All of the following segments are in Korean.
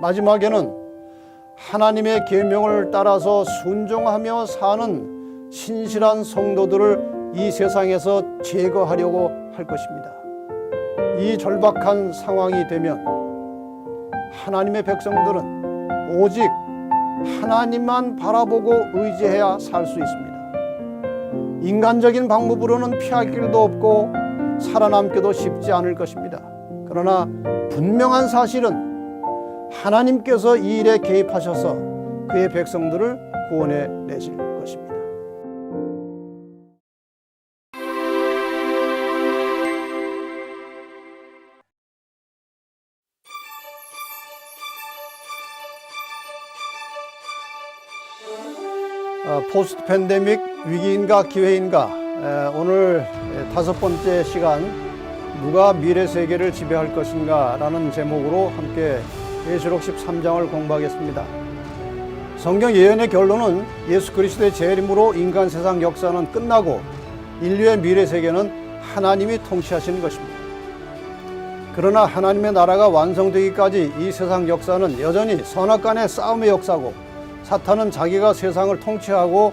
마지막에는 하나님의 계명을 따라서 순종하며 사는 신실한 성도들을 이 세상에서 제거하려고 할 것입니다. 이 절박한 상황이 되면 하나님의 백성들은 오직 하나님만 바라보고 의지해야 살 수 있습니다. 인간적인 방법으로는 피할 길도 없고 살아남기도 쉽지 않을 것입니다. 그러나 분명한 사실은 하나님께서 이 일에 개입하셔서 그의 백성들을 구원해 내실 것입니다. 포스트 팬데믹 위기인가 기회인가, 오늘 5번째 시간 누가 미래 세계를 지배할 것인가 라는 제목으로 함께 계시록 13장을 공부하겠습니다. 성경 예언의 결론은 예수 그리스도의 재림으로 인간 세상 역사는 끝나고 인류의 미래 세계는 하나님이 통치하시는 것입니다. 그러나 하나님의 나라가 완성되기까지 이 세상 역사는 여전히 선악간의 싸움의 역사고, 사탄은 자기가 세상을 통치하고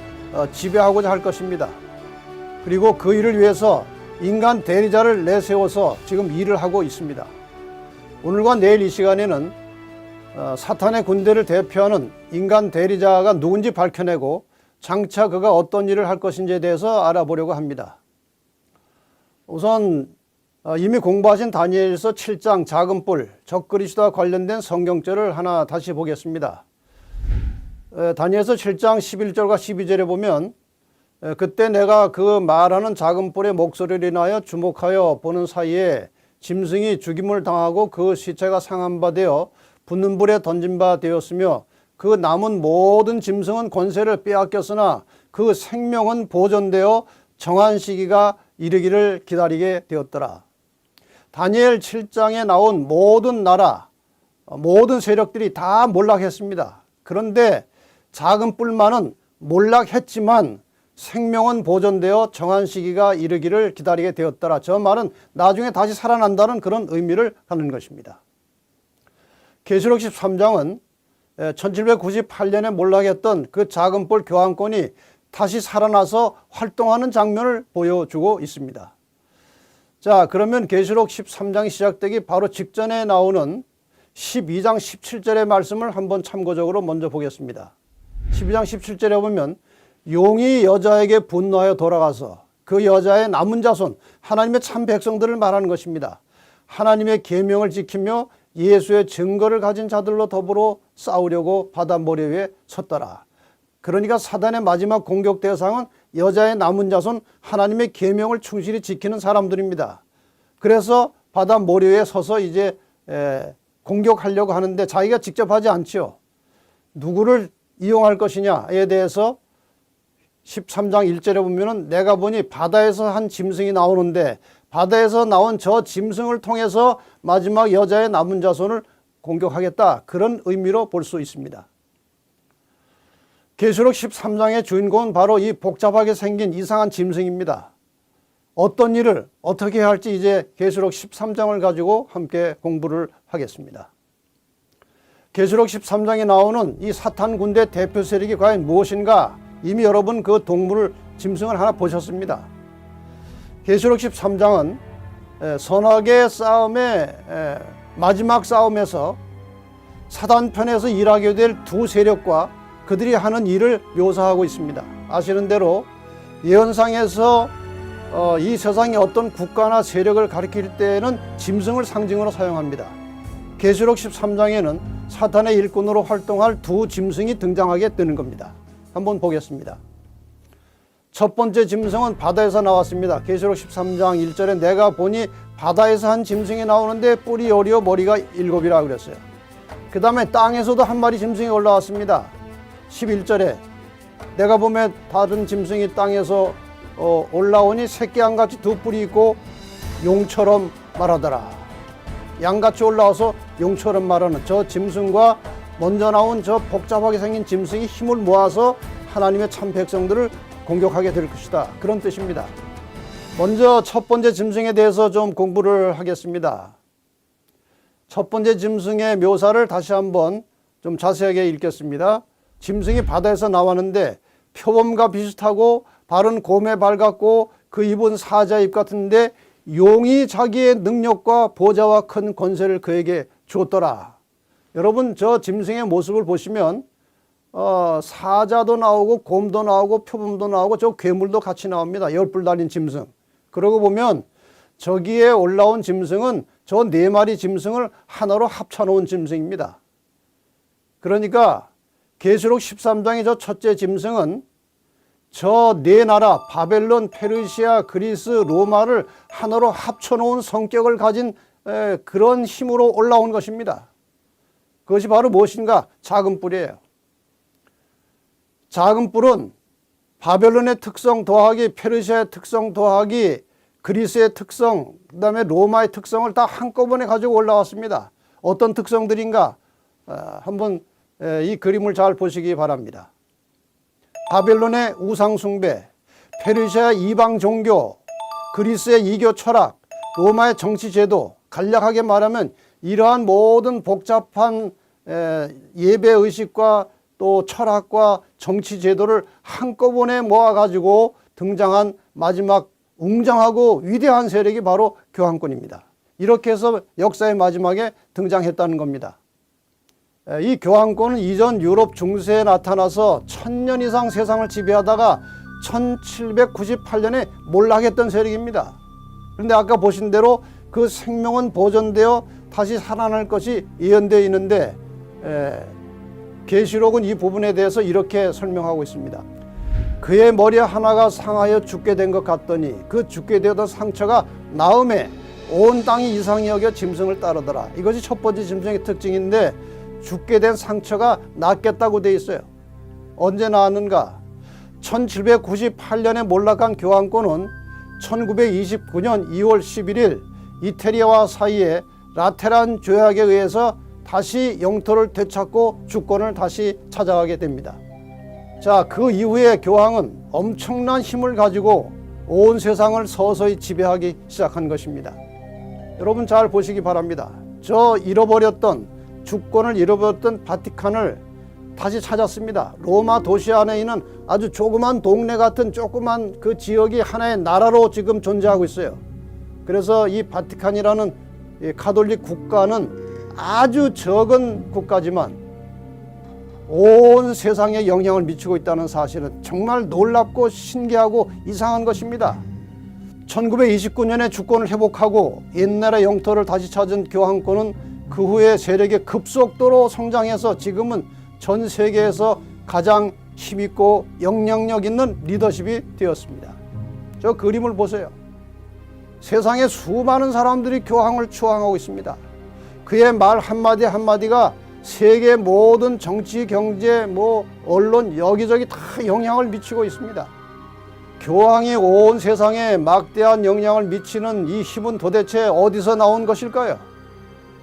지배하고자 할 것입니다. 그리고 그 일을 위해서 인간 대리자를 내세워서 지금 일을 하고 있습니다. 오늘과 내일 이 시간에는 사탄의 군대를 대표하는 인간 대리자가 누군지 밝혀내고 장차 그가 어떤 일을 할 것인지에 대해서 알아보려고 합니다. 우선 이미 공부하신 다니엘서 7장 작은 뿔, 적그리스도와 관련된 성경절을 하나 다시 보겠습니다. 다니엘서 7장 11절과 12절에 보면, 그때 내가 그 말하는 작은 뿔의 목소리를 인하여 주목하여 보는 사이에 짐승이 죽임을 당하고 그 시체가 상한 바 되어 붙는 불에 던진 바 되었으며, 그 남은 모든 짐승은 권세를 빼앗겼으나 그 생명은 보존되어 정한 시기가 이르기를 기다리게 되었더라. 다니엘 7장에 나온 모든 나라, 모든 세력들이 다 몰락했습니다. 그런데 작은 뿔만은 몰락했지만 생명은 보존되어 정한 시기가 이르기를 기다리게 되었더라. 저 말은 나중에 다시 살아난다는 그런 의미를 갖는 것입니다. 계시록 13장은 1798년에 몰락했던 그 작은 뿔 교환권이 다시 살아나서 활동하는 장면을 보여주고 있습니다. 자, 그러면 계시록 13장이 시작되기 바로 직전에 나오는 12장 17절의 말씀을 한번 참고적으로 먼저 보겠습니다. 12장 17절에 보면, 용이 여자에게 분노하여 돌아가서 그 여자의 남은 자손, 하나님의 참 백성들을 말하는 것입니다. 하나님의 계명을 지키며 예수의 증거를 가진 자들로 더불어 싸우려고 바다 모래 위에 섰더라. 그러니까 사단의 마지막 공격 대상은 여자의 남은 자손, 하나님의 계명을 충실히 지키는 사람들입니다. 그래서 바다 모래 위에 서서 이제 공격하려고 하는데 자기가 직접 하지 않지요. 누구를 이용할 것이냐에 대해서 13장 1절에 보면은, 내가 보니 바다에서 한 짐승이 나오는데 바다에서 나온 저 짐승을 통해서 마지막 여자의 남은 자손을 공격하겠다, 그런 의미로 볼 수 있습니다. 계시록 13장의 주인공은 바로 이 복잡하게 생긴 이상한 짐승입니다. 어떤 일을 어떻게 해야 할지 이제 계시록 13장을 가지고 함께 공부를 하겠습니다. 계시록 13장에 나오는 이 사탄 군대 대표 세력이 과연 무엇인가, 이미 여러분 그 동물 짐승을 하나 보셨습니다. 계시록 13장은 선악의 싸움의 마지막 싸움에서 사단 편에서 일하게 될 두 세력과 그들이 하는 일을 묘사하고 있습니다. 아시는 대로 예언상에서 이 세상의 어떤 국가나 세력을 가리킬 때에는 짐승을 상징으로 사용합니다. 계시록 13장에는 사탄의 일꾼으로 활동할 두 짐승이 등장하게 되는 겁니다. 한번 보겠습니다. 첫 번째 짐승은 바다에서 나왔습니다. 계시록 13장 1절에 내가 보니 바다에서 한 짐승이 나오는데 뿔이 8이요 머리가 7이라 그랬어요. 그 다음에 땅에서도 한 마리 짐승이 올라왔습니다. 11절에 내가 보면 다른 짐승이 땅에서 올라오니 새끼 양같이 두 뿔이 있고 용처럼 말하더라. 양같이 올라와서 용처럼 말하는 저 짐승과 먼저 나온 저 복잡하게 생긴 짐승이 힘을 모아서 하나님의 참 백성들을 공격하게 될 것이다, 그런 뜻입니다. 먼저 첫 번째 짐승에 대해서 좀 공부를 하겠습니다. 첫 번째 짐승의 묘사를 다시 한번 좀 자세하게 읽겠습니다. 짐승이 바다에서 나왔는데 표범과 비슷하고 발은 곰의 발 같고 그 입은 사자의 입 같은데 용이 자기의 능력과 보좌와 큰 권세를 그에게 주었더라. 여러분, 저 짐승의 모습을 보시면 사자도 나오고 곰도 나오고 표범도 나오고 저 괴물도 같이 나옵니다. 열불 달린 짐승. 그러고 보면 저기에 올라온 짐승은 저 네 마리 짐승을 하나로 합쳐놓은 짐승입니다. 그러니까 계시록 13장의 저 첫째 짐승은 저 네 나라 바벨론, 페르시아, 그리스, 로마를 하나로 합쳐놓은 성격을 가진 그런 힘으로 올라온 것입니다. 그것이 바로 무엇인가? 작은 뿔이에요. 작은 뿔은 바벨론의 특성 더하기 페르시아의 특성 더하기 그리스의 특성, 그 다음에 로마의 특성을 다 한꺼번에 가지고 올라왔습니다. 어떤 특성들인가? 한번 이 그림을 잘 보시기 바랍니다. 바벨론의 우상 숭배, 페르시아의 이방 종교, 그리스의 이교 철학, 로마의 정치 제도, 간략하게 말하면 이러한 모든 복잡한 예배 의식과 또 철학과 정치 제도를 한꺼번에 모아가지고 등장한 마지막 웅장하고 위대한 세력이 바로 교황권입니다. 이렇게 해서 역사의 마지막에 등장했다는 겁니다. 이 교황권은 이전 유럽 중세에 나타나서 1000년 이상 세상을 지배하다가 1798년에 몰락했던 세력입니다. 그런데 아까 보신 대로 그 생명은 보존되어 다시 살아날 것이 예언되어 있는데 계시록은 이 부분에 대해서 이렇게 설명하고 있습니다. 그의 머리 하나가 상하여 죽게 된 것 같더니 그 죽게 되었던 상처가 나음에 온 땅이 이상히 여겨 짐승을 따르더라. 이것이 첫 번째 짐승의 특징인데 죽게 된 상처가 낫겠다고 되어 있어요. 언제 나았는가? 1798년에 몰락한 교황권은 1929년 2월 11일 이태리와 사이에 라테란 조약에 의해서 다시 영토를 되찾고 주권을 다시 찾아가게 됩니다. 자, 그 이후에 교황은 엄청난 힘을 가지고 온 세상을 서서히 지배하기 시작한 것입니다. 여러분 잘 보시기 바랍니다. 저 주권을 잃어버렸던 바티칸을 다시 찾았습니다. 로마 도시 안에 있는 아주 조그만 동네 같은 조그만 그 지역이 하나의 나라로 지금 존재하고 있어요. 그래서 이 바티칸이라는 이 가톨릭 국가는 아주 적은 국가지만 온 세상에 영향을 미치고 있다는 사실은 정말 놀랍고 신기하고 이상한 것입니다. 1929년에 주권을 회복하고 옛날의 영토를 다시 찾은 교황권은 그 후에 세력이 급속도로 성장해서 지금은 전 세계에서 가장 힘있고 영향력 있는 리더십이 되었습니다. 저 그림을 보세요. 세상에 수많은 사람들이 교황을 추앙하고 있습니다. 그의 말 한마디 한마디가 세계 모든 정치, 경제, 언론 여기저기 다 영향을 미치고 있습니다. 교황이 온 세상에 막대한 영향을 미치는 이 힘은 도대체 어디서 나온 것일까요?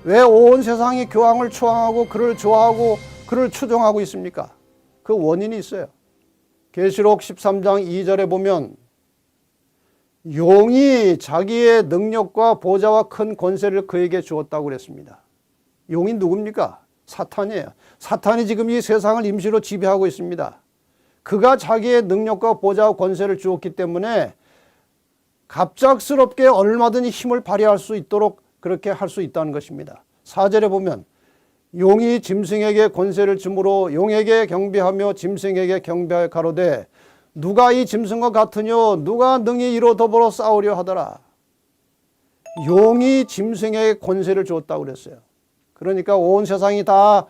왜 온 세상이 교황을 추앙하고 그를 좋아하고 그를 추종하고 있습니까? 그 원인이 있어요. 계시록 13장 2절에 보면 용이 자기의 능력과 보좌와 큰 권세를 그에게 주었다고 그랬습니다. 용이 누굽니까? 사탄이에요. 사탄이 지금 이 세상을 임시로 지배하고 있습니다. 그가 자기의 능력과 보좌와 권세를 주었기 때문에 갑작스럽게 얼마든지 힘을 발휘할 수 있도록 그렇게 할 수 있다는 것입니다. 4절에 보면 용이 짐승에게 권세를 주므로 용에게 경배하며 짐승에게 경배하여 가로되 누가 이 짐승과 같으뇨 누가 능히 이로 더불어 싸우려 하더라. 용이 짐승에게 권세를 주었다고 그랬어요. 그러니까 온 세상이 다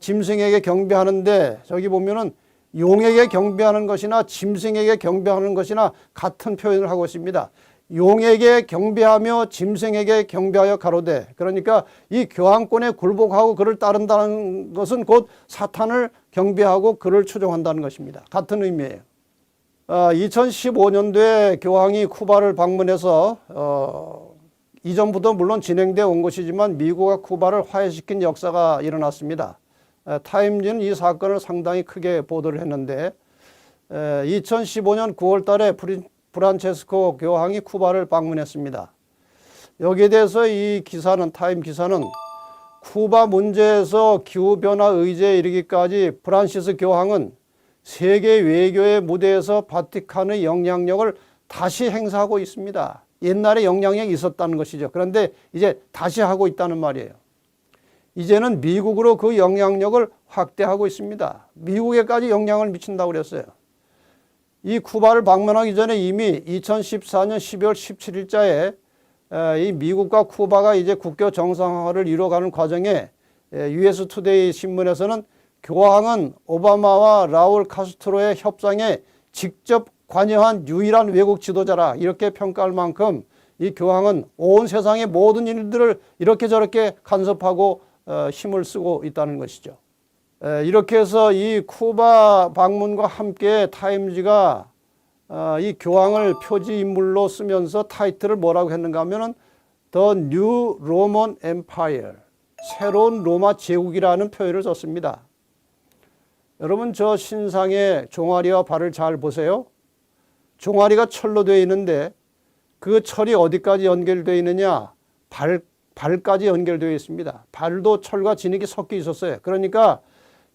짐승에게 경배하는데 저기 보면은 용에게 경배하는 것이나 짐승에게 경배하는 것이나 같은 표현을 하고 있습니다. 용에게 경배하며 짐승에게 경배하여 가로되, 그러니까 이 교황권에 굴복하고 그를 따른다는 것은 곧 사탄을 경배하고 그를 추종한다는 것입니다. 같은 의미예요. 2015년도에 교황이 쿠바를 방문해서 이전부터 물론 진행되어 온 것이지만 미국과 쿠바를 화해시킨 역사가 일어났습니다. 타임즈는 이 사건을 상당히 크게 보도를 했는데 2015년 9월 달에 프란체스코 교황이 쿠바를 방문했습니다. 여기에 대해서 이 기사는, 타임 기사는 쿠바 문제에서 기후변화 의제에 이르기까지 프란시스 교황은 세계 외교의 무대에서 바티칸의 영향력을 다시 행사하고 있습니다. 옛날에 영향력이 있었다는 것이죠. 그런데 이제 다시 하고 있다는 말이에요. 이제는 미국으로 그 영향력을 확대하고 있습니다. 미국에까지 영향을 미친다고 그랬어요. 이 쿠바를 방문하기 전에 이미 2014년 12월 17일자에 이 미국과 쿠바가 이제 국교 정상화를 이뤄가는 과정에 US 투데이 신문에서는 교황은 오바마와 라울 카스트로의 협상에 직접 관여한 유일한 외국 지도자라 이렇게 평가할 만큼 이 교황은 온 세상의 모든 일들을 이렇게 저렇게 간섭하고 힘을 쓰고 있다는 것이죠. 이렇게 해서 이 쿠바 방문과 함께 타임지가 이 교황을 표지 인물로 쓰면서 타이틀을 뭐라고 했는가 하면은 The New Roman Empire, 새로운 로마 제국이라는 표현을 썼습니다. 여러분 저 신상의 종아리와 발을 잘 보세요. 종아리가 철로 되어 있는데 그 철이 어디까지 연결되어 있느냐? 발까지 연결되어 있습니다. 발도 철과 진흙이 섞여 있었어요. 그러니까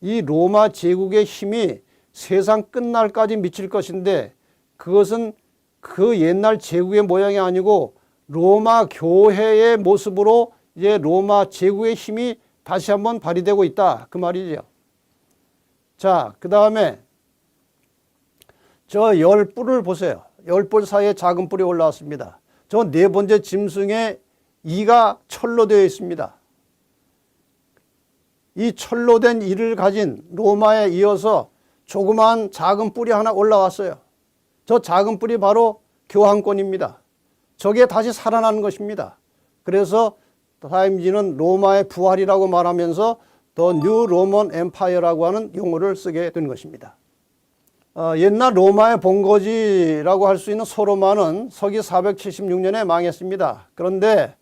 이 로마 제국의 힘이 세상 끝날까지 미칠 것인데 그것은 그 옛날 제국의 모양이 아니고 로마 교회의 모습으로 이제 로마 제국의 힘이 다시 한번 발휘되고 있다. 그 말이죠. 자, 그 다음에 저 열 뿔을 보세요. 열 뿔 사이에 작은 뿔이 올라왔습니다. 저 네 번째 짐승의 이가 철로 되어 있습니다. 이 철로 된 이를 가진 로마에 이어서 조그마한 작은 뿔이 하나 올라왔어요. 저 작은 뿔이 바로 교황권입니다. 저게 다시 살아나는 것입니다. 그래서 타임지는 로마의 부활이라고 말하면서 The New Roman Empire라고 하는 용어를 쓰게 된 것입니다. 옛날 로마의 본거지라고 할 수 있는 소로마는 서기 476년에 망했습니다. 그런데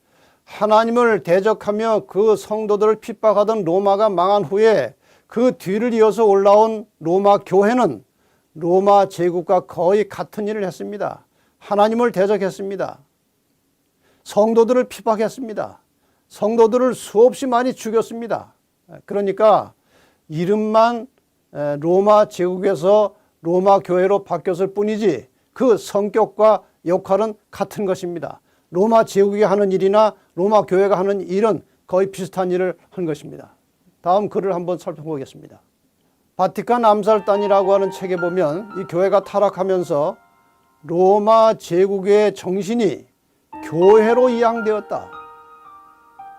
하나님을 대적하며 그 성도들을 핍박하던 로마가 망한 후에 그 뒤를 이어서 올라온 로마 교회는 로마 제국과 거의 같은 일을 했습니다. 하나님을 대적했습니다. 성도들을 핍박했습니다. 성도들을 수없이 많이 죽였습니다. 그러니까 이름만 로마 제국에서 로마 교회로 바뀌었을 뿐이지 그 성격과 역할은 같은 것입니다. 로마 제국이 하는 일이나 로마 교회가 하는 일은 거의 비슷한 일을 한 것입니다. 다음 글을 한번 살펴보겠습니다. 바티칸 암살단이라고 하는 책에 보면 이 교회가 타락하면서 로마 제국의 정신이 교회로 이양되었다.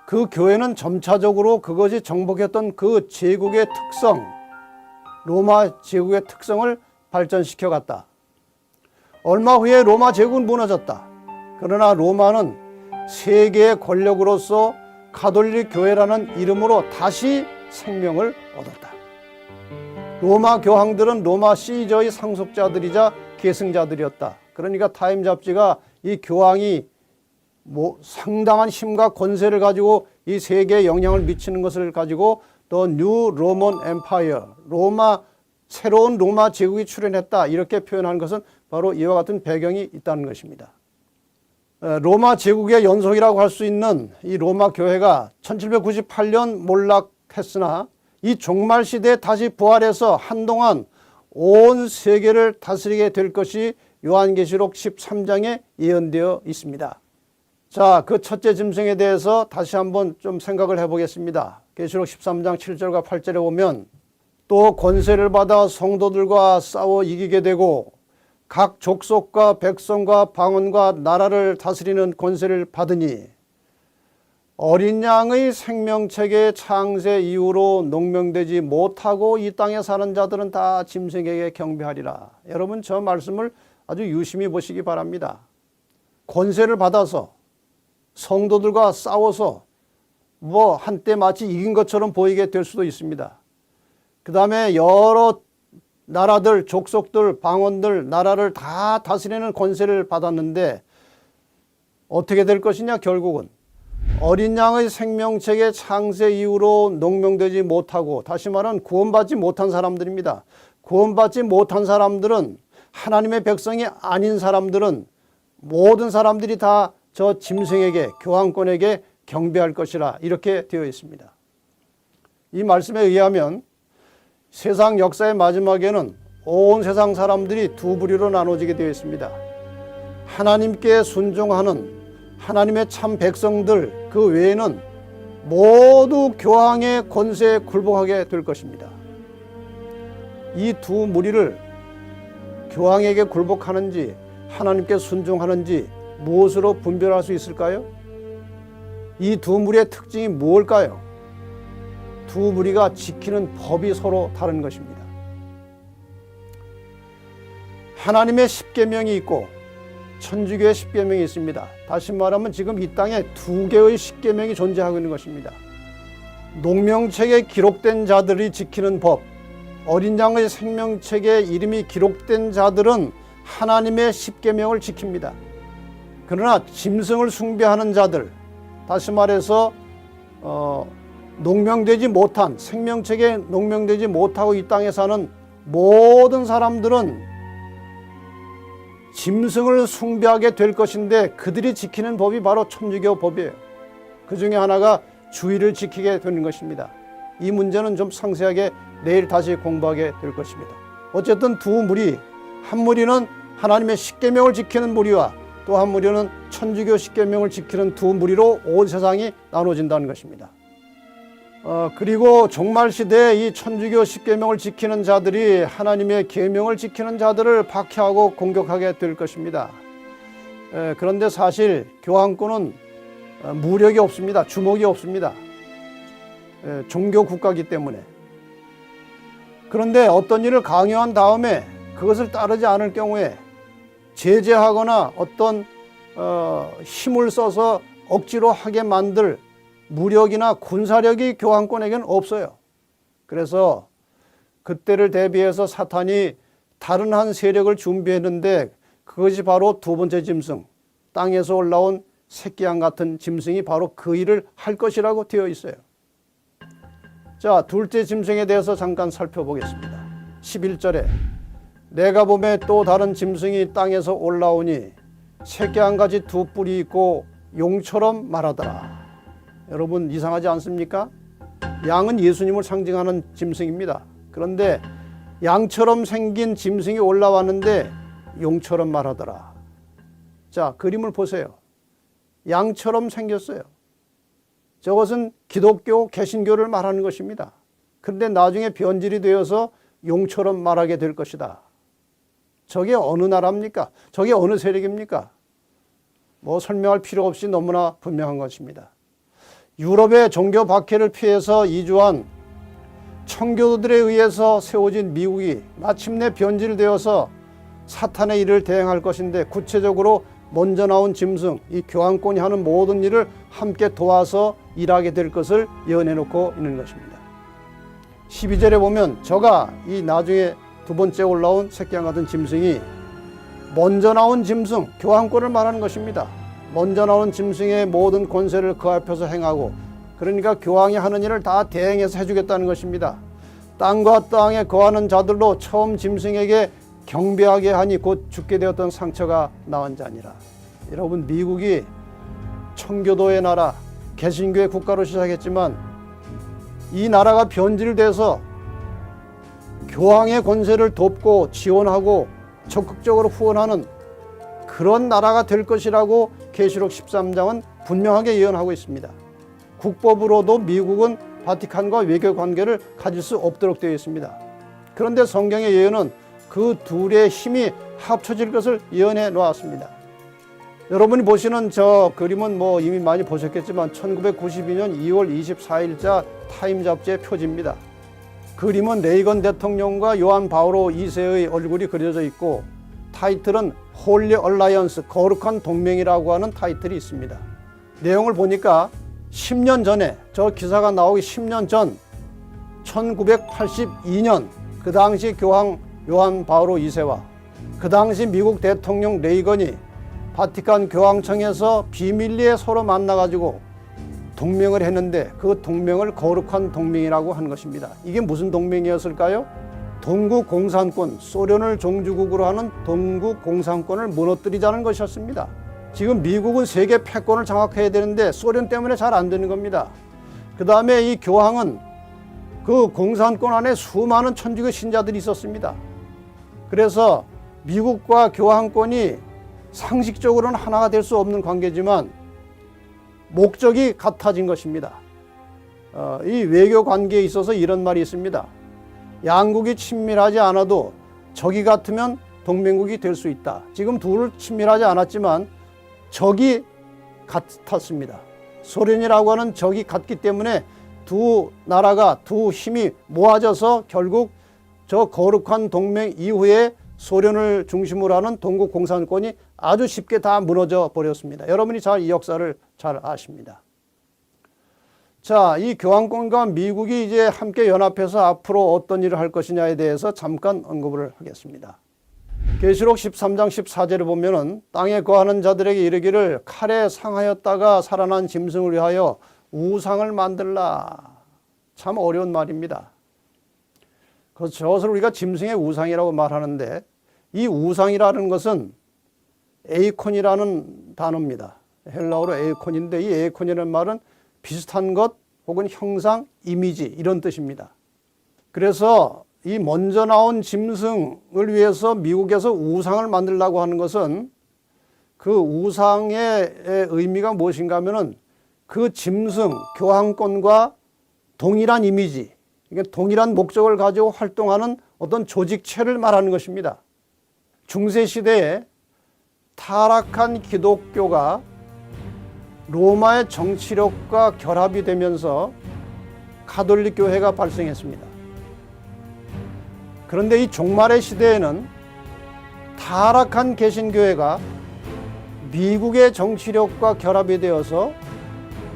그 교회는 점차적으로 그것이 정복했던 그 제국의 특성, 로마 제국의 특성을 발전시켜 갔다. 얼마 후에 로마 제국은 무너졌다. 그러나 로마는 세계의 권력으로서 가톨릭 교회라는 이름으로 다시 생명을 얻었다. 로마 교황들은 로마 시저의 상속자들이자 계승자들이었다. 그러니까 타임 잡지가 이 교황이 상당한 힘과 권세를 가지고 이 세계에 영향을 미치는 것을 가지고 The New Roman Empire, 새로운 로마 제국이 출현했다. 이렇게 표현한 것은 바로 이와 같은 배경이 있다는 것입니다. 로마 제국의 연속이라고 할 수 있는 이 로마 교회가 1798년 몰락했으나 이 종말 시대에 다시 부활해서 한동안 온 세계를 다스리게 될 것이 요한계시록 13장에 예언되어 있습니다. 자, 그 첫째 짐승에 대해서 다시 한번 좀 생각을 해보겠습니다. 계시록 13장 7절과 8절에 보면 또 권세를 받아 성도들과 싸워 이기게 되고 각 족속과 백성과 방언과 나라를 다스리는 권세를 받으니 어린 양의 생명책의 창세 이후로 농명되지 못하고 이 땅에 사는 자들은 다 짐승에게 경배하리라. 여러분 저 말씀을 아주 유심히 보시기 바랍니다. 권세를 받아서 성도들과 싸워서 한때 마치 이긴 것처럼 보이게 될 수도 있습니다. 그 다음에 여러 나라들, 족속들, 방언들, 나라를 다 다스리는 권세를 받았는데 어떻게 될 것이냐? 결국은 어린 양의 생명책의 창세 이후로 농명되지 못하고, 다시 말하면 구원받지 못한 사람들입니다. 구원받지 못한 사람들은, 하나님의 백성이 아닌 사람들은 모든 사람들이 다 저 짐승에게, 교황권에게 경배할 것이라 이렇게 되어 있습니다. 이 말씀에 의하면 세상 역사의 마지막에는 온 세상 사람들이 두 부류로 나눠지게 되어 있습니다. 하나님께 순종하는 하나님의 참 백성들, 그 외에는 모두 교황의 권세에 굴복하게 될 것입니다. 이 두 무리를 교황에게 굴복하는지 하나님께 순종하는지 무엇으로 분별할 수 있을까요? 이 두 무리의 특징이 무엇일까요? 두 무리가 지키는 법이 서로 다른 것입니다. 하나님의 십계명이 있고 천주교의 십계명이 있습니다. 다시 말하면 지금 이 땅에 두 개의 십계명이 존재하고 있는 것입니다. 농명책에 기록된 자들이 지키는 법, 어린 양의 생명책에 이름이 기록된 자들은 하나님의 십계명을 지킵니다. 그러나 짐승을 숭배하는 자들, 다시 말해서 농명되지 못한, 생명책에 농명되지 못하고 이 땅에 사는 모든 사람들은 짐승을 숭배하게 될 것인데 그들이 지키는 법이 바로 천주교 법이에요. 그 중에 하나가 주의를 지키게 되는 것입니다. 이 문제는 좀 상세하게 내일 다시 공부하게 될 것입니다. 어쨌든 두 무리, 한 무리는 하나님의 십계명을 지키는 무리와 또 한 무리는 천주교 십계명을 지키는 두 무리로 온 세상이 나눠진다는 것입니다. 그리고 종말 시대에 이 천주교 십계명을 지키는 자들이 하나님의 계명을 지키는 자들을 박해하고 공격하게 될 것입니다. 그런데 사실 교황권은 무력이 없습니다. 주목이 없습니다. 종교 국가이기 때문에. 그런데 어떤 일을 강요한 다음에 그것을 따르지 않을 경우에 제재하거나 어떤 힘을 써서 억지로 하게 만들 무력이나 군사력이 교황권에게는 없어요. 그래서 그때를 대비해서 사탄이 다른 한 세력을 준비했는데 그것이 바로 두 번째 짐승, 땅에서 올라온 새끼양 같은 짐승이 바로 그 일을 할 것이라고 되어 있어요. 자, 둘째 짐승에 대해서 잠깐 살펴보겠습니다. 11절에 내가 보매 또 다른 짐승이 땅에서 올라오니 새끼양같이 두 뿔이 있고 용처럼 말하더라. 여러분 이상하지 않습니까? 양은 예수님을 상징하는 짐승입니다. 그런데 양처럼 생긴 짐승이 올라왔는데 용처럼 말하더라. 자, 그림을 보세요. 양처럼 생겼어요. 저것은 기독교, 개신교를 말하는 것입니다. 그런데 나중에 변질이 되어서 용처럼 말하게 될 것이다. 저게 어느 나라입니까? 저게 어느 세력입니까? 뭐 설명할 필요 없이 너무나 분명한 것입니다. 유럽의 종교 박해를 피해서 이주한 청교도들에 의해서 세워진 미국이 마침내 변질되어서 사탄의 일을 대행할 것인데 구체적으로 먼저 나온 짐승, 이 교황권이 하는 모든 일을 함께 도와서 일하게 될 것을 예언해 놓고 있는 것입니다. 12절에 보면 저가 이 나중에 두 번째 올라온 새끼양 같은 짐승이 먼저 나온 짐승, 교황권을 말하는 것입니다. 먼저 나온 짐승의 모든 권세를 그 앞에서 행하고, 그러니까 교황이 하는 일을 다 대행해서 해주겠다는 것입니다. 땅과 땅에 거하는 자들로 처음 짐승에게 경배하게 하니 곧 죽게 되었던 상처가 나은 자니라. 여러분, 미국이 청교도의 나라, 개신교의 국가로 시작했지만 이 나라가 변질돼서 교황의 권세를 돕고 지원하고 적극적으로 후원하는 그런 나라가 될 것이라고 계시록 13장은 분명하게 예언하고 있습니다. 국법으로도 미국은 바티칸과 외교 관계를 가질 수 없도록 되어 있습니다. 그런데 성경의 예언은 그 둘의 힘이 합쳐질 것을 예언해 놓았습니다. 여러분이 보시는 저 그림은 뭐 이미 많이 보셨겠지만 1992년 2월 24일자 타임 잡지의 표지입니다. 그림은 레이건 대통령과 요한 바오로 2세의 얼굴이 그려져 있고 타이틀은 홀리 얼라이언스, 거룩한 동맹이라고 하는 타이틀이 있습니다. 내용을 보니까 10년 전에, 저 기사가 나오기 10년 전 1982년 그 당시 교황 요한 바오로 2세와 그 당시 미국 대통령 레이건이 바티칸 교황청에서 비밀리에 서로 만나가지고 동맹을 했는데 그 동맹을 거룩한 동맹이라고 하는 것입니다. 이게 무슨 동맹이었을까요? 동구 공산권, 소련을 종주국으로 하는 동구 공산권을 무너뜨리자는 것이었습니다. 지금 미국은 세계 패권을 장악해야 되는데 소련 때문에 잘 안 되는 겁니다. 그 다음에 이 교황은 그 공산권 안에 수많은 천주교 신자들이 있었습니다. 그래서 미국과 교황권이 상식적으로는 하나가 될 수 없는 관계지만 목적이 같아진 것입니다. 이 외교 관계에 있어서 이런 말이 있습니다. 양국이 친밀하지 않아도 적이 같으면 동맹국이 될 수 있다. 지금 둘 친밀하지 않았지만 적이 같았습니다. 소련이라고 하는 적이 같기 때문에 두 나라가 두 힘이 모아져서 결국 저 거룩한 동맹 이후에 소련을 중심으로 하는 동국 공산권이 아주 쉽게 다 무너져 버렸습니다. 여러분이 이 역사를 잘 아십니다. 자, 이 교황권과 미국이 이제 함께 연합해서 앞으로 어떤 일을 할 것이냐에 대해서 잠깐 언급을 하겠습니다. 계시록 13장 14절에 보면은 땅에 거하는 자들에게 이르기를 칼에 상하였다가 살아난 짐승을 위하여 우상을 만들라. 참 어려운 말입니다. 저것을 우리가 짐승의 우상이라고 말하는데 이 우상이라는 것은 에이콘이라는 단어입니다. 헬라어로 에이콘인데 이 에이콘이라는 말은 비슷한 것 혹은 형상, 이미지 이런 뜻입니다. 그래서 이 먼저 나온 짐승을 위해서 미국에서 우상을 만들려고 하는 것은 그 우상의 의미가 무엇인가 하면은 그 짐승, 교황권과 동일한 이미지, 그러니까 동일한 목적을 가지고 활동하는 어떤 조직체를 말하는 것입니다. 중세시대에 타락한 기독교가 로마의 정치력과 결합이 되면서 가톨릭 교회가 발생했습니다. 그런데 이 종말의 시대에는 타락한 개신교회가 미국의 정치력과 결합이 되어서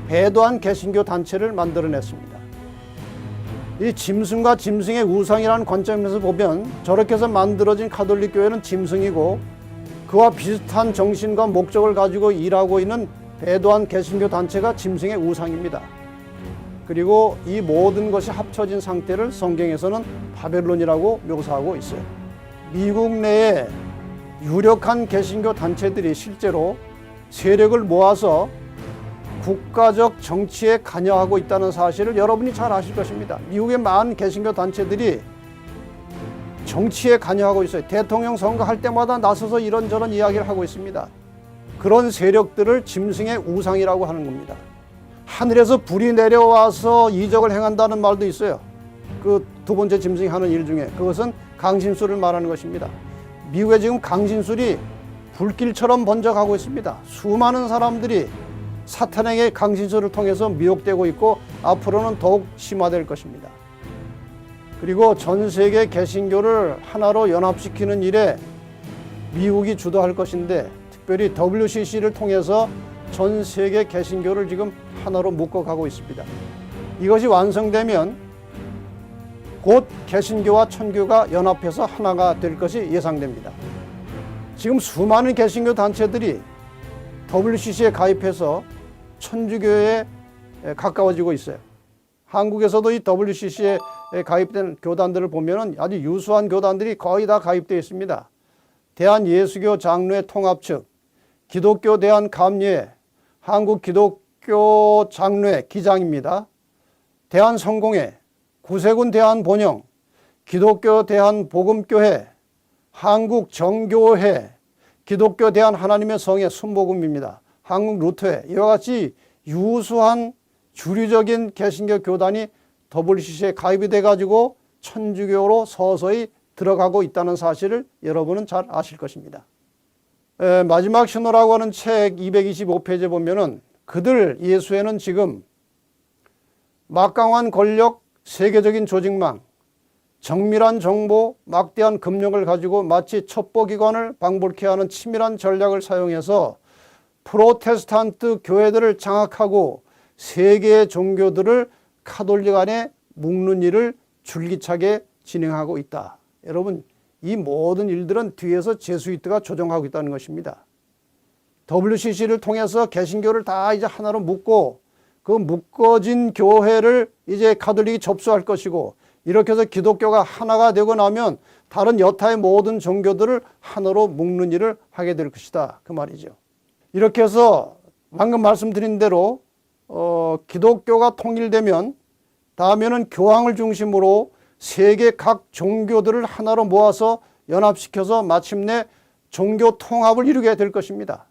배도한 개신교 단체를 만들어냈습니다. 이 짐승과 짐승의 우상이라는 관점에서 보면 저렇게 해서 만들어진 가톨릭 교회는 짐승이고 그와 비슷한 정신과 목적을 가지고 일하고 있는 배도한 개신교 단체가 짐승의 우상입니다. 그리고 이 모든 것이 합쳐진 상태를 성경에서는 바벨론이라고 묘사하고 있어요. 미국 내에 유력한 개신교 단체들이 실제로 세력을 모아서 국가적 정치에 관여하고 있다는 사실을 여러분이 잘 아실 것입니다. 미국의 많은 개신교 단체들이 정치에 관여하고 있어요. 대통령 선거할 때마다 나서서 이런저런 이야기를 하고 있습니다. 그런 세력들을 짐승의 우상이라고 하는 겁니다. 하늘에서 불이 내려와서 이적을 행한다는 말도 있어요. 그 두 번째 짐승이 하는 일 중에 그것은 강신술을 말하는 것입니다. 미국에 지금 강신술이 불길처럼 번져가고 있습니다. 수많은 사람들이 사탄에게 강신술을 통해서 미혹되고 있고 앞으로는 더욱 심화될 것입니다. 그리고 전 세계 개신교를 하나로 연합시키는 일에 미국이 주도할 것인데 특별히 WCC를 통해서 전 세계 개신교를 지금 하나로 묶어가고 있습니다. 이것이 완성되면 곧 개신교와 천교가 연합해서 하나가 될 것이 예상됩니다. 지금 수많은 개신교 단체들이 WCC에 가입해서 천주교에 가까워지고 있어요. 한국에서도 이 WCC에 가입된 교단들을 보면 아주 유수한 교단들이 거의 다 가입되어 있습니다. 대한예수교 장로회 통합 측, 기독교 대한감리회, 한국기독교 장로회 기장입니다. 대한성공회, 구세군 대한본영, 기독교 대한복음교회, 한국정교회, 기독교 대한하나님의 성회 순복음입니다. 한국루터회, 이와 같이 유수한 주류적인 개신교 교단이 WCC에 가입이 돼가지고 천주교로 서서히 들어가고 있다는 사실을 여러분은 잘 아실 것입니다. 마지막 신호라고 하는 책 225페이지에 보면은 그들 예수에는 지금 막강한 권력, 세계적인 조직망, 정밀한 정보, 막대한 금융을 가지고 마치 첩보기관을 방불케 하는 치밀한 전략을 사용해서 프로테스탄트 교회들을 장악하고 세계의 종교들을 카톨릭 안에 묶는 일을 줄기차게 진행하고 있다. 여러분, 이 모든 일들은 뒤에서 제수이트가 조정하고 있다는 것입니다. WCC를 통해서 개신교를 다 이제 하나로 묶고 그 묶어진 교회를 이제 가톨릭이 접수할 것이고 이렇게 해서 기독교가 하나가 되고 나면 다른 여타의 모든 종교들을 하나로 묶는 일을 하게 될 것이다. 그 말이죠. 이렇게 해서 방금 말씀드린 대로 기독교가 통일되면 다음에는 교황을 중심으로 세계 각 종교들을 하나로 모아서 연합시켜서 마침내 종교 통합을 이루게 될 것입니다.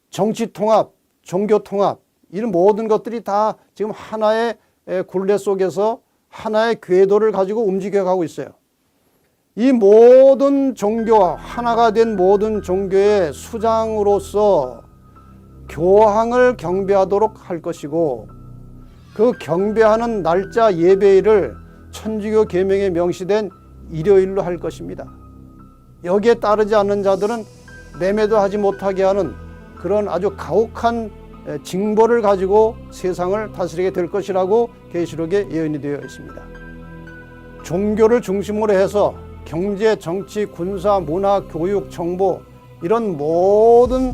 정치 통합, 종교 통합, 이런 모든 것들이 다 지금 하나의 굴레 속에서 하나의 궤도를 가지고 움직여가고 있어요. 이 모든 종교와 하나가 된 모든 종교의 수장으로서 교황을 경배하도록 할 것이고, 그 경배하는 날짜 예배일을 천주교 계명에 명시된 일요일로 할 것입니다. 여기에 따르지 않는 자들은 매매도 하지 못하게 하는 그런 아주 가혹한 징벌을 가지고 세상을 다스리게 될 것이라고 계시록에 예언이 되어 있습니다. 종교를 중심으로 해서 경제, 정치, 군사, 문화, 교육, 정보, 이런 모든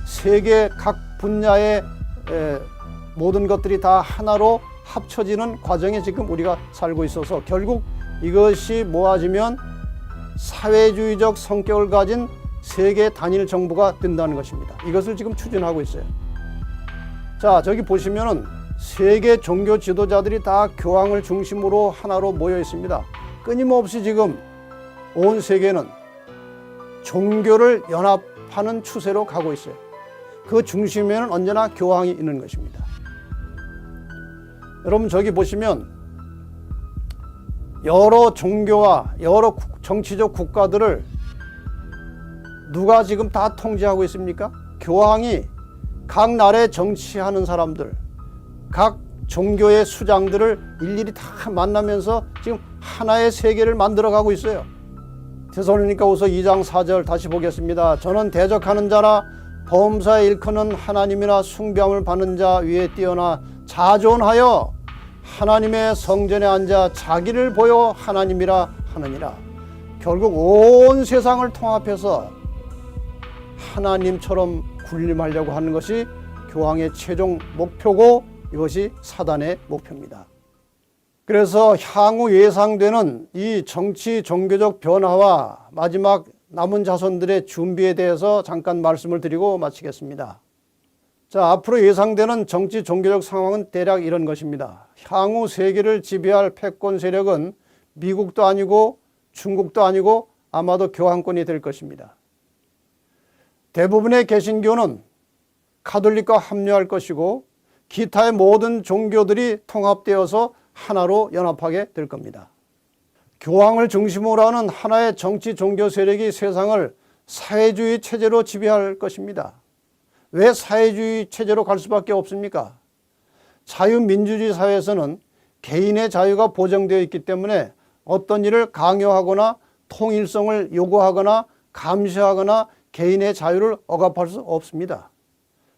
세계 각 분야의 모든 것들이 다 하나로 합쳐지는 과정에 지금 우리가 살고 있어서 결국 이것이 모아지면 사회주의적 성격을 가진 세계 단일 정부가 된다는 것입니다. 이것을 지금 추진하고 있어요. 자, 저기 보시면은 세계 종교 지도자들이 다 교황을 중심으로 하나로 모여 있습니다. 끊임없이 지금 온 세계는 종교를 연합하는 추세로 가고 있어요. 그 중심에는 언제나 교황이 있는 것입니다. 여러분, 저기 보시면 여러 종교와 여러 정치적 국가들을 누가 지금 다 통제하고 있습니까? 교황이 각 나라에 정치하는 사람들, 각 종교의 수장들을 일일이 다 만나면서 지금 하나의 세계를 만들어가고 있어요. 데살로니가후서 2장 4절 다시 보겠습니다. 저는 대적하는 자나 범사에 일컫는 하나님이나 숭배함을 받는 자 위에 뛰어나 자존하여 하나님의 성전에 앉아 자기를 보여 하나님이라 하느니라. 결국 온 세상을 통합해서 하나님처럼 군림하려고 하는 것이 교황의 최종 목표고, 이것이 사단의 목표입니다. 그래서 향후 예상되는 이 정치 종교적 변화와 마지막 남은 자손들의 준비에 대해서 잠깐 말씀을 드리고 마치겠습니다. 자, 앞으로 예상되는 정치 종교적 상황은 대략 이런 것입니다. 향후 세계를 지배할 패권 세력은 미국도 아니고 중국도 아니고 아마도 교황권이 될 것입니다. 대부분의 개신교는 가톨릭과 합류할 것이고 기타의 모든 종교들이 통합되어서 하나로 연합하게 될 겁니다. 교황을 중심으로 하는 하나의 정치 종교 세력이 세상을 사회주의 체제로 지배할 것입니다. 왜 사회주의 체제로 갈 수밖에 없습니까? 자유민주주의 사회에서는 개인의 자유가 보장되어 있기 때문에 어떤 일을 강요하거나 통일성을 요구하거나 감시하거나 개인의 자유를 억압할 수 없습니다.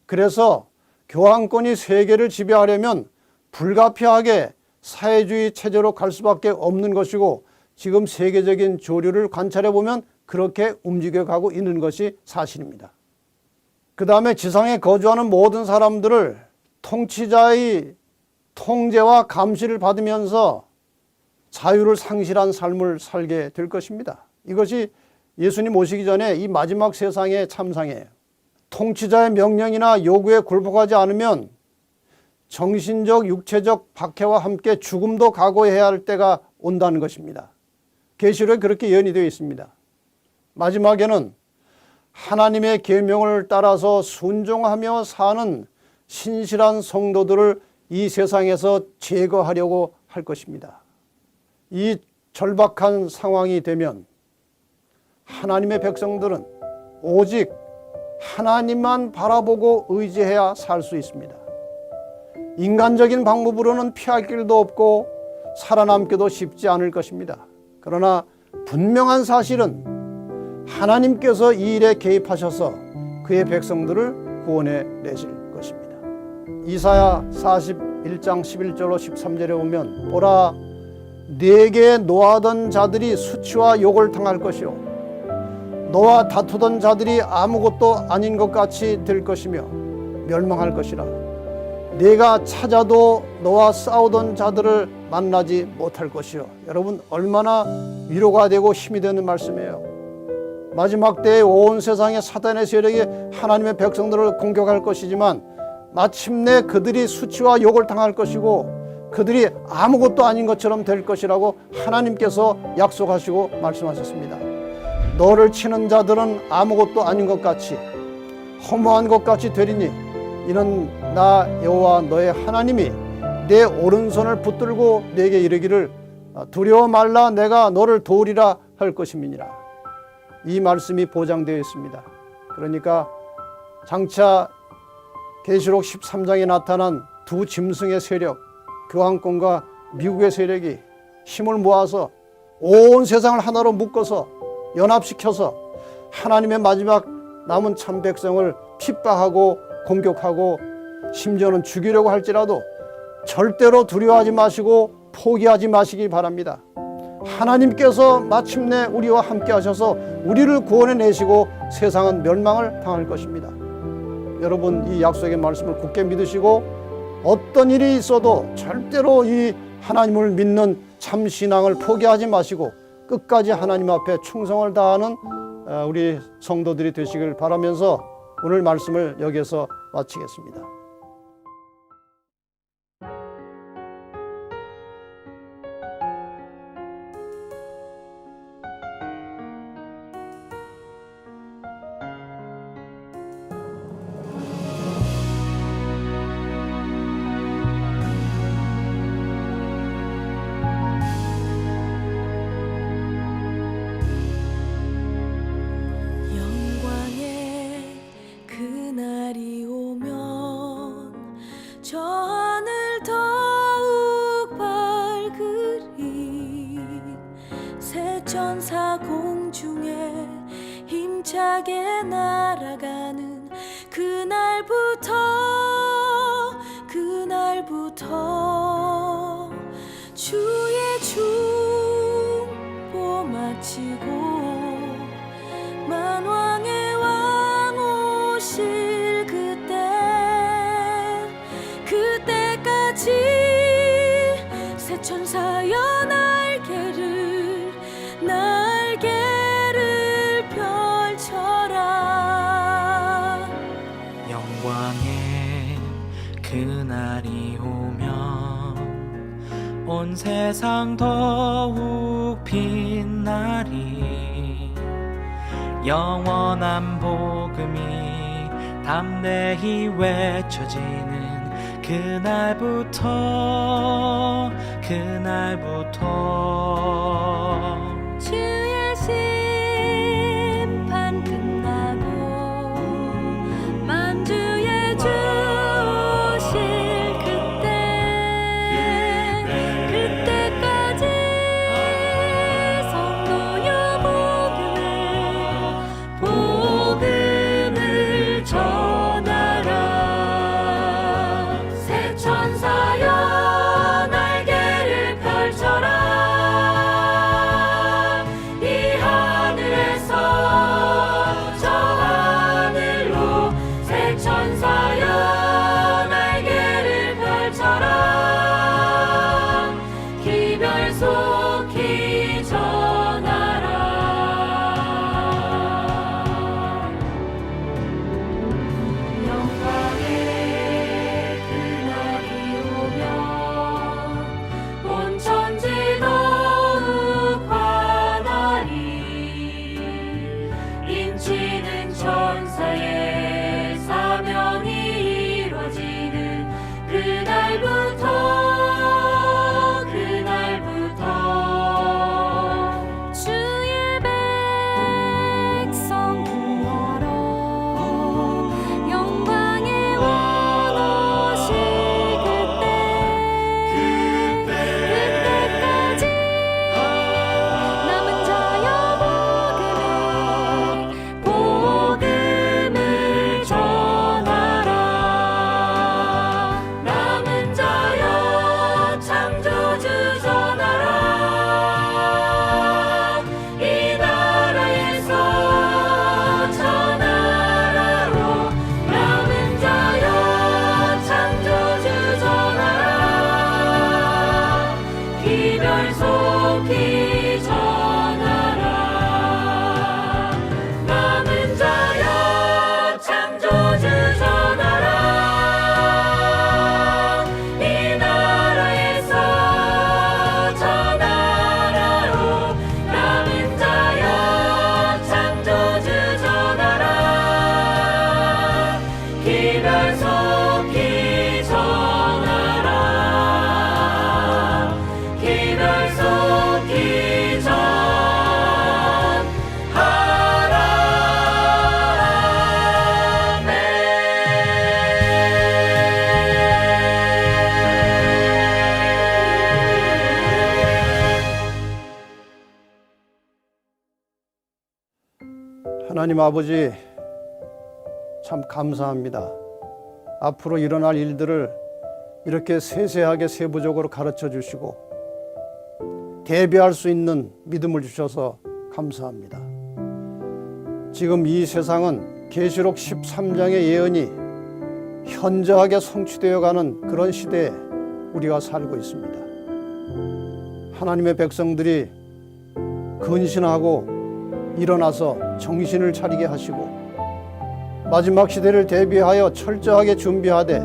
그래서 교황권이 세계를 지배하려면 불가피하게 사회주의 체제로 갈 수밖에 없는 것이고, 지금 세계적인 조류를 관찰해 보면 그렇게 움직여가고 있는 것이 사실입니다. 그 다음에 지상에 거주하는 모든 사람들을 통치자의 통제와 감시를 받으면서 자유를 상실한 삶을 살게 될 것입니다. 이것이 예수님 오시기 전에 이 마지막 세상의 참상이에요. 통치자의 명령이나 요구에 굴복하지 않으면 정신적, 육체적 박해와 함께 죽음도 각오해야 할 때가 온다는 것입니다. 계시록에 그렇게 예언이 되어 있습니다. 마지막에는 하나님의 계명을 따라서 순종하며 사는 신실한 성도들을 이 세상에서 제거하려고 할 것입니다. 이 절박한 상황이 되면 하나님의 백성들은 오직 하나님만 바라보고 의지해야 살 수 있습니다. 인간적인 방법으로는 피할 길도 없고 살아남기도 쉽지 않을 것입니다. 그러나 분명한 사실은 하나님께서 이 일에 개입하셔서 그의 백성들을 구원해 내실 것입니다. 이사야 41장 11절로 13절에 보면 보라, 네게 노하던 자들이 수치와 욕을 당할 것이요 너와 다투던 자들이 아무것도 아닌 것 같이 될 것이며 멸망할 것이라. 네가 찾아도 너와 싸우던 자들을 만나지 못할 것이요. 여러분, 얼마나 위로가 되고 힘이 되는 말씀이에요. 마지막 때에 온 세상의 사단의 세력이 하나님의 백성들을 공격할 것이지만 마침내 그들이 수치와 욕을 당할 것이고 그들이 아무것도 아닌 것처럼 될 것이라고 하나님께서 약속하시고 말씀하셨습니다. 너를 치는 자들은 아무것도 아닌 것 같이 허무한 것 같이 되리니 이는 나 여호와 너의 하나님이 내 오른손을 붙들고 내게 이르기를 두려워 말라 내가 너를 도우리라 할 것임이니라. 이 말씀이 보장되어 있습니다. 그러니까 장차 계시록 13장에 나타난 두 짐승의 세력, 교황권과 미국의 세력이 힘을 모아서 온 세상을 하나로 묶어서 연합시켜서 하나님의 마지막 남은 참 백성을 핍박하고 공격하고 심지어는 죽이려고 할지라도 절대로 두려워하지 마시고 포기하지 마시기 바랍니다. 하나님께서 마침내 우리와 함께 하셔서 우리를 구원해내시고 세상은 멸망을 당할 것입니다. 여러분, 이 약속의 말씀을 굳게 믿으시고 어떤 일이 있어도 절대로 이 하나님을 믿는 참 신앙을 포기하지 마시고 끝까지 하나님 앞에 충성을 다하는 우리 성도들이 되시길 바라면서 오늘 말씀을 여기서 마치겠습니다. 그날이 오면 저 하늘 더욱 밝으리 새 천사 공중에 힘차게 날아가는 그날부터 주의 중보 마치고 만왕의 왕 오실 그때까지 새 천사여 날개를 펼쳐라. 영광의 그날이 오면 온 세상 더욱 빛나리 영원한 복음이 담대히 외쳐지는 그날부터 주의 심판 끝나고 만주의 주 오실 그때까지 성도여 복음을 전하라. 새 천사여 날개를 펼쳐라. 하나님 아버지, 참 감사합니다. 앞으로 일어날 일들을 이렇게 세세하게 세부적으로 가르쳐 주시고 대비할 수 있는 믿음을 주셔서 감사합니다. 지금 이 세상은 계시록 13장의 예언이 현저하게 성취되어 가는 그런 시대에 우리가 살고 있습니다. 하나님의 백성들이 근신하고 일어나서 정신을 차리게 하시고 마지막 시대를 대비하여 철저하게 준비하되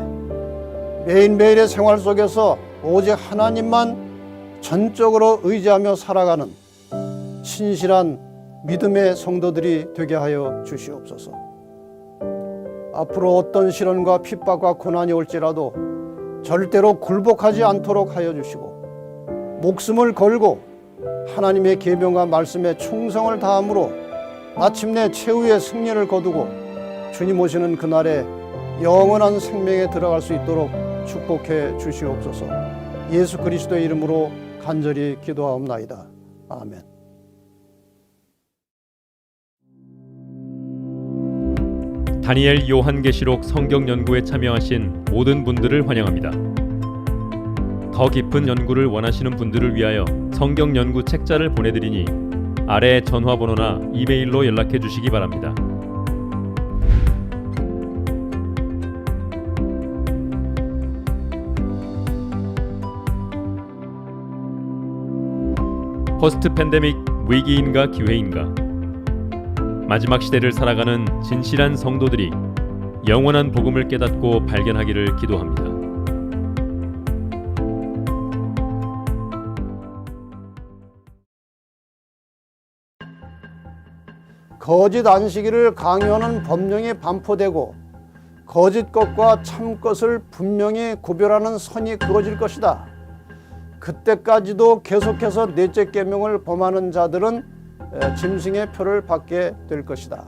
매일매일의 생활 속에서 오직 하나님만 전적으로 의지하며 살아가는 신실한 믿음의 성도들이 되게 하여 주시옵소서. 앞으로 어떤 시련과 핍박과 고난이 올지라도 절대로 굴복하지 않도록 하여 주시고 목숨을 걸고 하나님의 계명과 말씀에 충성을 다함으로 마침내 최후의 승리를 거두고 주님 오시는 그날에 영원한 생명에 들어갈 수 있도록 축복해 주시옵소서. 예수 그리스도의 이름으로 간절히 기도하옵나이다. 아멘. 다니엘 요한계시록 성경 연구에 참여하신 모든 분들을 환영합니다. 더 깊은 연구를 원하시는 분들을 위하여 성경 연구 책자를 보내드리니 아래 전화번호나 이메일로 연락해 주시기 바랍니다. 포스트 팬데믹 위기인가 기회인가? 마지막 시대를 살아가는 진실한 성도들이 영원한 복음을 깨닫고 발견하기를 기도합니다. 거짓 안식일을 강요하는 법령이 반포되고 거짓 것과 참 것을 분명히 구별하는 선이 그어질 것이다. 그때까지도 계속해서 넷째 계명을 범하는 자들은 짐승의 표를 받게 될 것이다.